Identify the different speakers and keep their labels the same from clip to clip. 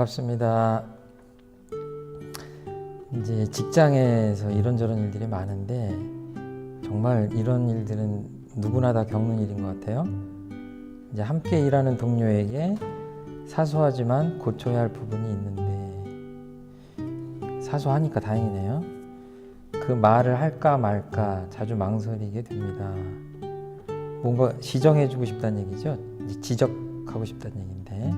Speaker 1: 반갑습니다. 이제 직장에서 이런저런 일들이 많은데 정말 이런 일들은 누구나 다 겪는 일인 것 같아요. 이제 함께 일하는 동료에게 사소하지만 고쳐야 할 부분이 있는데 사소하니까 다행이네요. 그 말을 할까 말까 자주 망설이게 됩니다. 뭔가 시정해주고 싶다는 얘기죠. 지적하고 싶다는 얘기인데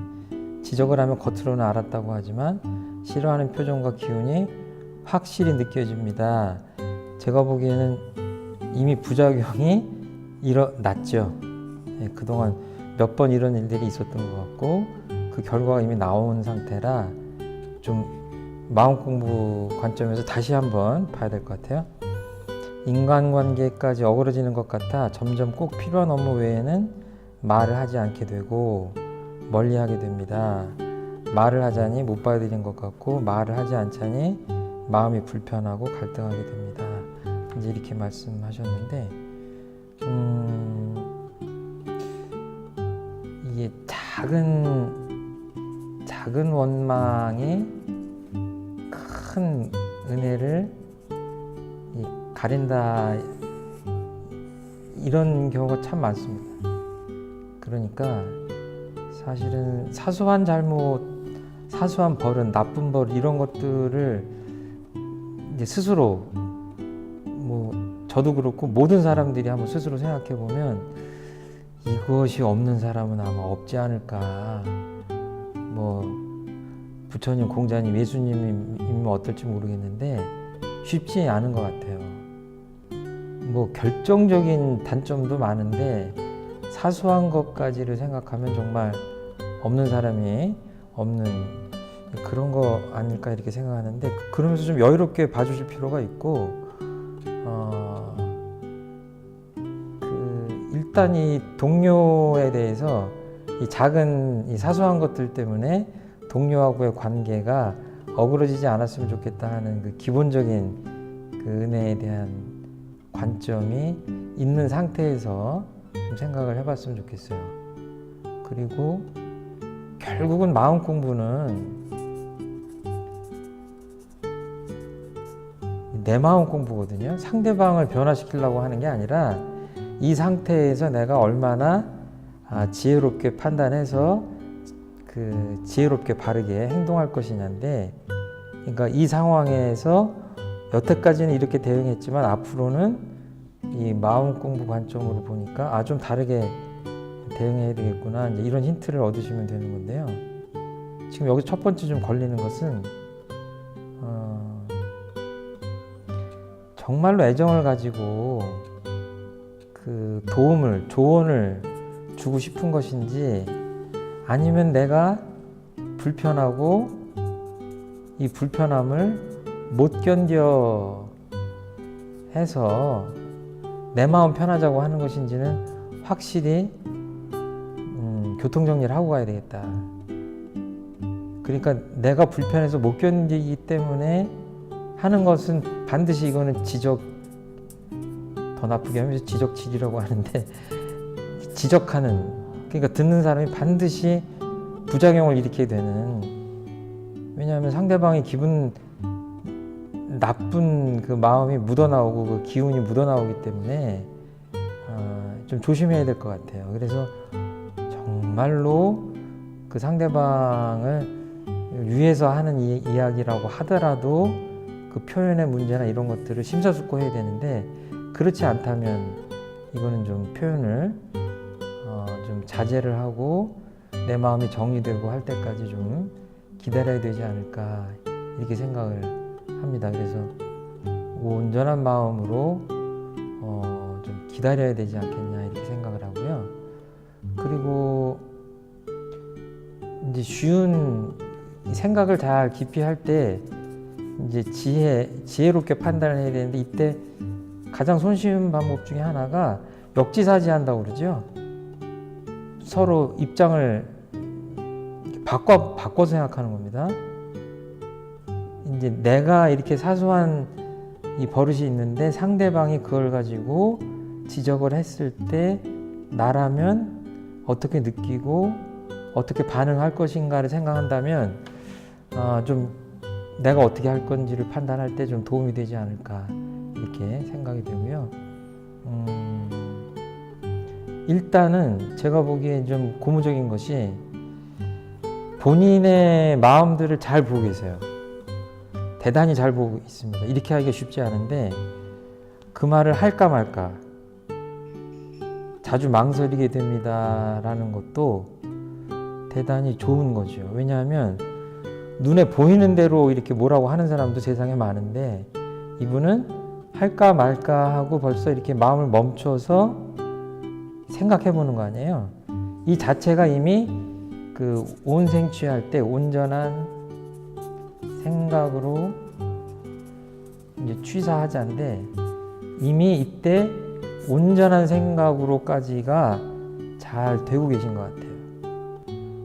Speaker 1: 지적을 하면 겉으로는 알았다고 하지만 싫어하는 표정과 기운이 확실히 느껴집니다. 제가 보기에는 이미 부작용이 일어났죠. 그동안 몇 번 이런 일들이 있었던 것 같고 그 결과가 이미 나온 상태라 좀 마음 공부 관점에서 다시 한번 봐야 될 것 같아요. 인간관계까지 어그러지는 것 같아 점점 꼭 필요한 업무 외에는 말을 하지 않게 되고 멀리하게 됩니다. 말을 하자니 못 받아들인 것 같고 말을 하지 않자니 마음이 불편하고 갈등하게 됩니다. 이제 이렇게 말씀하셨는데 이게 작은 원망이 큰 은혜를 가린다, 이런 경우가 참 많습니다. 그러니까 사실은 사소한 잘못, 사소한 버릇, 나쁜 버릇 이런 것들을 이제 스스로 저도 그렇고 모든 사람들이 한번 스스로 생각해 보면 이것이 없는 사람은 아마 없지 않을까. 부처님, 공자님, 예수님이면 어떨지 모르겠는데 쉽지 않은 것 같아요. 결정적인 단점도 많은데 사소한 것까지를 생각하면 정말 없는 사람이 없는 그런 거 아닐까 이렇게 생각하는데, 그러면서 좀 여유롭게 봐주실 필요가 있고 일단 이 동료에 대해서 이 작은 이 사소한 것들 때문에 동료하고의 관계가 어그러지지 않았으면 좋겠다 하는 그 기본적인 그 은혜에 대한 관점이 있는 상태에서 좀 생각을 해봤으면 좋겠어요. 그리고 결국은 마음 공부는 내 마음 공부거든요. 상대방을 변화시키려고 하는 게 아니라 이 상태에서 내가 얼마나 지혜롭게 판단해서 지혜롭게 바르게 행동할 것이냐인데, 그러니까 이 상황에서 여태까지는 이렇게 대응했지만 앞으로는 이 마음 공부 관점으로 보니까 좀 다르게 대응해야 되겠구나, 이제 이런 힌트를 얻으시면 되는 건데요. 지금 여기 첫 번째 좀 걸리는 것은 정말로 애정을 가지고 그 조언을 주고 싶은 것인지, 아니면 내가 불편하고 이 불편함을 못 견뎌 해서 내 마음 편하자고 하는 것인지는 확실히 교통정리를 하고 가야 되겠다. 그러니까 내가 불편해서 못 견디기 때문에 하는 것은 반드시 이거는 더 나쁘게 하면 지적질이라고 하는데, 지적하는, 그러니까 듣는 사람이 반드시 부작용을 일으키게 되는, 왜냐하면 상대방의 기분 나쁜 그 마음이 묻어나오고 그 기운이 묻어나오기 때문에 좀 조심해야 될 것 같아요. 그래서 정말로 그 상대방을 위해서 하는 이야기라고 하더라도 그 표현의 문제나 이런 것들을 심사숙고해야 되는데, 그렇지 않다면 이거는 좀 표현을 좀 자제를 하고 내 마음이 정리되고 할 때까지 좀 기다려야 되지 않을까 이렇게 생각을 합니다. 그래서 온전한 마음으로 좀 기다려야 되지 않겠냐 이렇게 생각을 하고요. 그리고 이제 쉬운 생각을 잘 깊이 할 때 이제 지혜롭게 판단을 해야 되는데, 이때 가장 손쉬운 방법 중에 하나가 역지사지한다고 그러죠. 서로 입장을 바꿔 생각하는 겁니다. 이제 내가 이렇게 사소한 이 버릇이 있는데 상대방이 그걸 가지고 지적을 했을 때 나라면 어떻게 느끼고 어떻게 반응할 것인가를 생각한다면 좀 내가 어떻게 할 건지를 판단할 때 좀 도움이 되지 않을까 이렇게 생각이 되고요. 일단은 제가 보기엔 좀 고무적인 것이 본인의 마음들을 잘 보고 계세요. 대단히 잘 보고 있습니다. 이렇게 하기가 쉽지 않은데 그 말을 할까 말까 자주 망설이게 됩니다 라는 것도 대단히 좋은 거죠. 왜냐하면 눈에 보이는 대로 이렇게 뭐라고 하는 사람도 세상에 많은데 이분은 할까 말까 하고 벌써 이렇게 마음을 멈춰서 생각해 보는 거 아니에요. 이 자체가 이미 그 온생취할 때 온전한 생각으로 이제 취사하자인데 이미 이때 온전한 생각으로까지가 잘 되고 계신 것 같아요.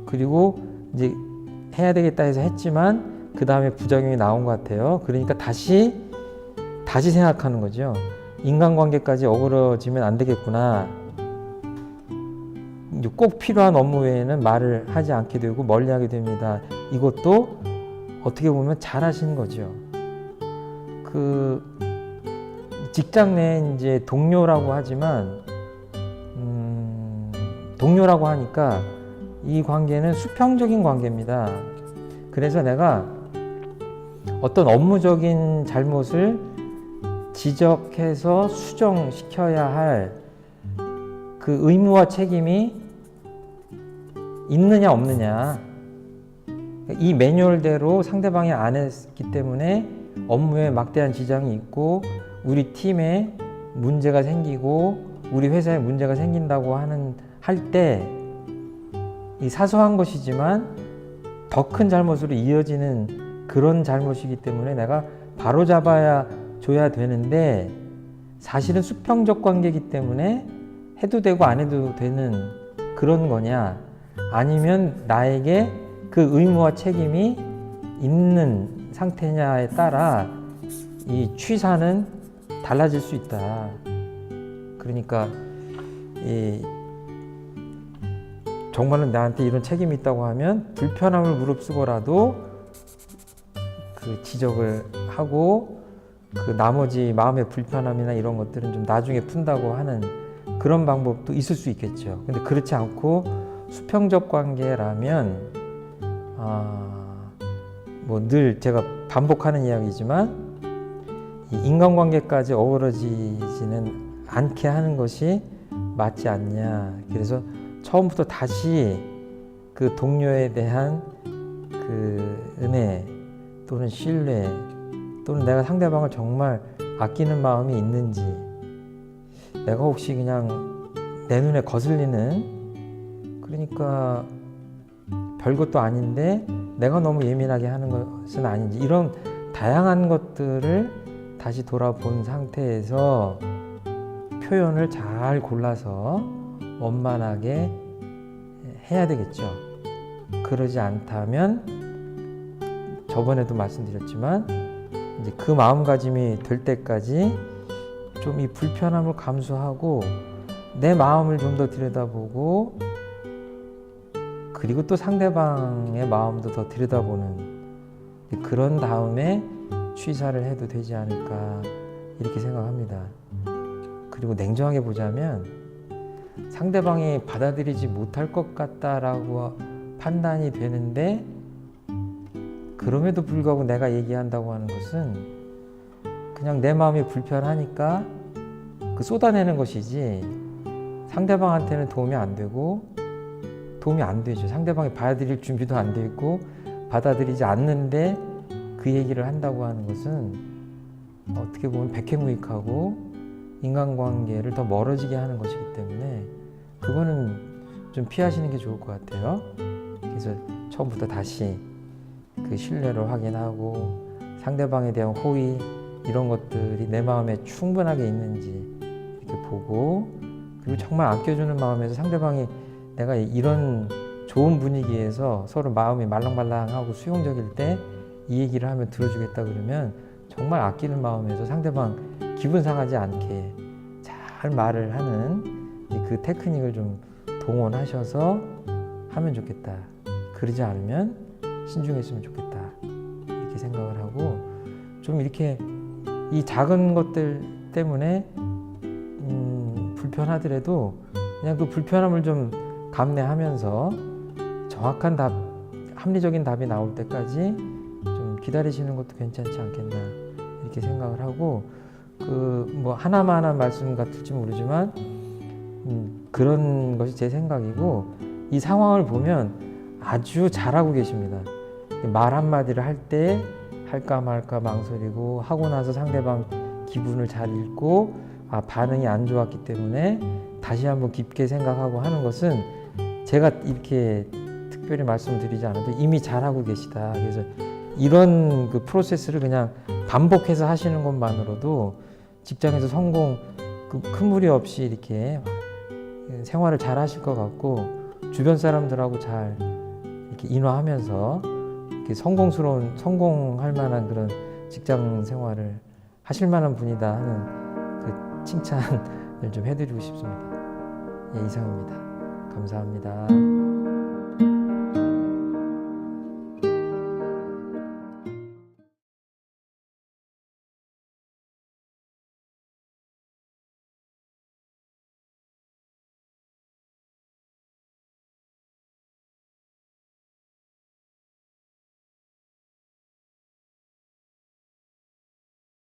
Speaker 1: 그리고 이제 해야 되겠다 해서 했지만 그 다음에 부작용이 나온 것 같아요. 그러니까 다시 생각하는 거죠. 인간관계까지 어그러지면 안 되겠구나. 이제 꼭 필요한 업무 외에는 말을 하지 않게 되고 멀리하게 됩니다. 이것도 어떻게 보면 잘하신 거죠. 그 직장 내 이제 동료라고 하지만 동료라고 하니까 이 관계는 수평적인 관계입니다. 그래서 내가 어떤 업무적인 잘못을 지적해서 수정시켜야 할 그 의무와 책임이 있느냐 없느냐, 이 매뉴얼대로 상대방이 안 했기 때문에 업무에 막대한 지장이 있고 우리 팀에 문제가 생기고 우리 회사에 문제가 생긴다고 할 때 이 사소한 것이지만 더 큰 잘못으로 이어지는 그런 잘못이기 때문에 내가 바로잡아야 줘야 되는데 사실은 수평적 관계이기 때문에 해도 되고 안 해도 되는 그런 거냐, 아니면 나에게 그 의무와 책임이 있는 상태냐에 따라 이 취사는 달라질 수 있다. 그러니까 정말로 나한테 이런 책임이 있다고 하면 불편함을 무릅쓰고라도 그 지적을 하고 그 나머지 마음의 불편함이나 이런 것들은 좀 나중에 푼다고 하는 그런 방법도 있을 수 있겠죠. 근데 그렇지 않고 수평적 관계라면 뭐 늘 제가 반복하는 이야기지만 이 인간관계까지 어우러지지는 않게 하는 것이 맞지 않냐. 그래서 처음부터 다시 그 동료에 대한 그 은혜 또는 신뢰 또는 내가 상대방을 정말 아끼는 마음이 있는지, 내가 혹시 그냥 내 눈에 거슬리는, 그러니까 별것도 아닌데 내가 너무 예민하게 하는 것은 아닌지, 이런 다양한 것들을 다시 돌아본 상태에서 표현을 잘 골라서 원만하게 해야 되겠죠. 그러지 않다면 저번에도 말씀드렸지만 이제 그 마음가짐이 될 때까지 좀 이 불편함을 감수하고 내 마음을 좀 더 들여다보고 그리고 또 상대방의 마음도 더 들여다보는 그런 다음에 취사를 해도 되지 않을까 이렇게 생각합니다. 그리고 냉정하게 보자면 상대방이 받아들이지 못할 것 같다라고 판단이 되는데 그럼에도 불구하고 내가 얘기한다고 하는 것은 그냥 내 마음이 불편하니까 그 쏟아내는 것이지 상대방한테는 도움이 안 되고 도움이 안 되죠. 상대방이 받아들일 준비도 안 돼 있고 받아들이지 않는데 그 얘기를 한다고 하는 것은 어떻게 보면 백해무익하고 인간관계를 더 멀어지게 하는 것이기 때문에 그거는 좀 피하시는 게 좋을 것 같아요. 그래서 처음부터 다시 그 신뢰를 확인하고 상대방에 대한 호의 이런 것들이 내 마음에 충분하게 있는지 이렇게 보고, 그리고 정말 아껴주는 마음에서 상대방이 내가 이런 좋은 분위기에서 서로 마음이 말랑말랑하고 수용적일 때 이 얘기를 하면 들어주겠다 그러면 정말 아끼는 마음에서 상대방 기분 상하지 않게 잘 말을 하는 그 테크닉을 좀 동원하셔서 하면 좋겠다. 그러지 않으면 신중했으면 좋겠다. 이렇게 생각을 하고 좀 이렇게 이 작은 것들 때문에 불편하더라도 그냥 그 불편함을 좀 감내하면서 정확한 답, 합리적인 답이 나올 때까지 좀 기다리시는 것도 괜찮지 않겠나 이렇게 생각을 하고 그 뭐 하나만 말씀 같을지 모르지만 그런 것이 제 생각이고 이 상황을 보면 아주 잘하고 계십니다. 말 한마디를 할 때 할까 말까 망설이고 하고 나서 상대방 기분을 잘 읽고 반응이 안 좋았기 때문에 다시 한번 깊게 생각하고 하는 것은 제가 이렇게 특별히 말씀드리지 않아도 이미 잘하고 계시다. 그래서 이런 그 프로세스를 그냥 반복해서 하시는 것만으로도 직장에서 성공 큰 무리 없이 이렇게 생활을 잘 하실 것 같고 주변 사람들하고 잘 이렇게 인화하면서 이렇게 성공할 만한 그런 직장 생활을 하실 만한 분이다 하는 그 칭찬을 좀 해드리고 싶습니다. 예, 이상입니다. 감사합니다.